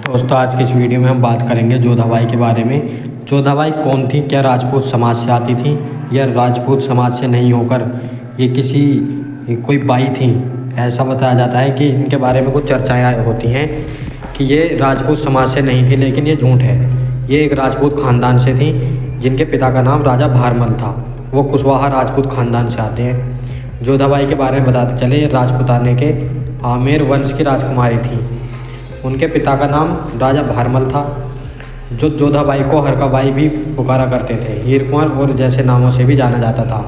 दोस्तों आज की इस वीडियो में हम बात करेंगे जोधाबाई के बारे में। जोधाबाई कौन थी, क्या राजपूत समाज से आती थी या राजपूत समाज से नहीं होकर ये कोई बाई थी। ऐसा बताया जाता है कि इनके बारे में कुछ चर्चाएं होती हैं कि ये राजपूत समाज से नहीं थी, लेकिन ये झूठ है। ये एक राजपूत ख़ानदान से थी जिनके पिता का नाम राजा भारमल था। वो कुशवाहा राजपूत ख़ानदान से आते हैं। जोधाबाई के बारे में बताते चले, ये राजपूताने के आमेर वंश की राजकुमारी थी। उनके पिता का नाम राजा भारमल था, जो जोधाबाई को हरकाबाई भी पुकारा करते थे। हीर कुंवर और जैसे नामों से भी जाना जाता था।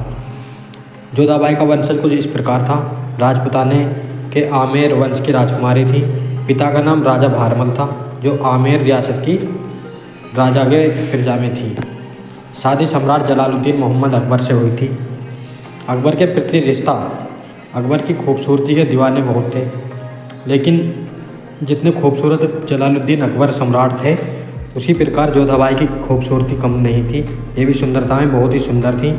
जोधाबाई का वंशज कुछ इस प्रकार था। राजपूताने के आमेर वंश की राजकुमारी थी। पिता का नाम राजा भारमल था, जो आमेर रियासत की राजा के फिरजा में थी। शादी सम्राट जलालुद्दीन मोहम्मद अकबर से हुई थी। अकबर के प्रति रिश्ता, अकबर की खूबसूरती के दीवाने बहुत थे, लेकिन जितने खूबसूरत जलालुद्दीन अकबर सम्राट थे, उसी प्रकार जोधाबाई की खूबसूरती कम नहीं थी। ये भी सुंदरता में बहुत ही सुंदर थी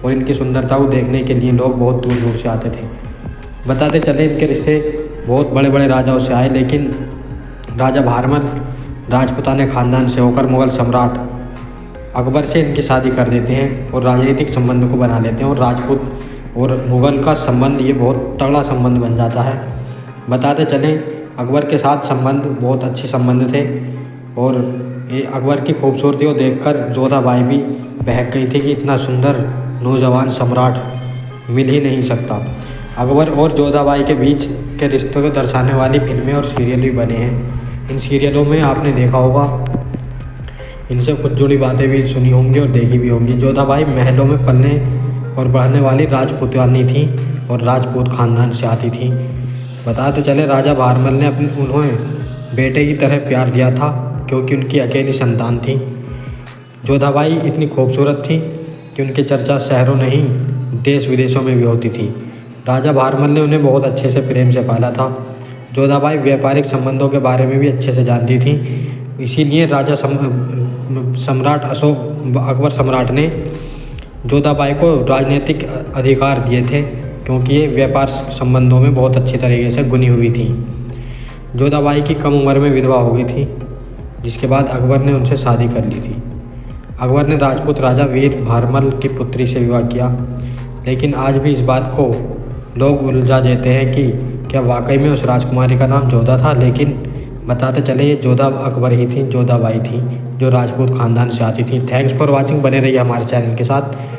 और इनकी सुंदरता को देखने के लिए लोग बहुत दूर दूर से आते थे। बताते चले, इनके रिश्ते बहुत बड़े बड़े राजाओं से आए, लेकिन राजा भारमल राजपूताने ख़ानदान से होकर मुग़ल सम्राट अकबर से इनकी शादी कर देते हैं और राजनीतिक संबंध को बना लेते हैं। और राजपूत और मुग़ल का संबंध ये बहुत तगड़ा संबंध बन जाता है। बताते चलें, अकबर के साथ संबंध बहुत अच्छे संबंध थे और ये अकबर की खूबसूरती को देखकर जोधाबाई भी बहक गई थी कि इतना सुंदर नौजवान सम्राट मिल ही नहीं सकता। अकबर और जोधाबाई के बीच के रिश्तों को दर्शाने वाली फिल्में और सीरियल भी बने हैं। इन सीरियलों में आपने देखा होगा, इनसे कुछ जुड़ी बातें भी सुनी होंगी और देखी भी होंगी। जोधाबाई महलों में पलने और बढ़ने वाली राजपूतानी थी और राजपूत ख़ानदान से आती थी। बताते चले, राजा भारमल ने उन्हें बेटे की तरह प्यार दिया था, क्योंकि उनकी अकेली संतान थी। जोधाबाई इतनी खूबसूरत थी कि उनकी चर्चा शहरों नहीं देश विदेशों में भी होती थी। राजा भारमल ने उन्हें बहुत अच्छे से प्रेम से पाला था। जोधाबाई व्यापारिक संबंधों के बारे में भी अच्छे से जानती थी, इसीलिए राजा सम्राट अकबर सम्राट ने जोधाबाई को राजनीतिक अधिकार दिए थे, क्योंकि ये व्यापार संबंधों में बहुत अच्छी तरीके से गुनी हुई थी। जोधाबाई की कम उम्र में विधवा हो गई थी, जिसके बाद अकबर ने उनसे शादी कर ली थी। अकबर ने राजपूत राजा वीर भारमल की पुत्री से विवाह किया, लेकिन आज भी इस बात को लोग उलझा देते हैं कि क्या वाकई में उस राजकुमारी का नाम जोधा था। लेकिन बताते चले, ये जोधा अकबर ही थी, जोधाबाई थी, जो राजपूत ख़ानदान से आती थी। Thanks for watching. बने रहिए हमारे चैनल के साथ।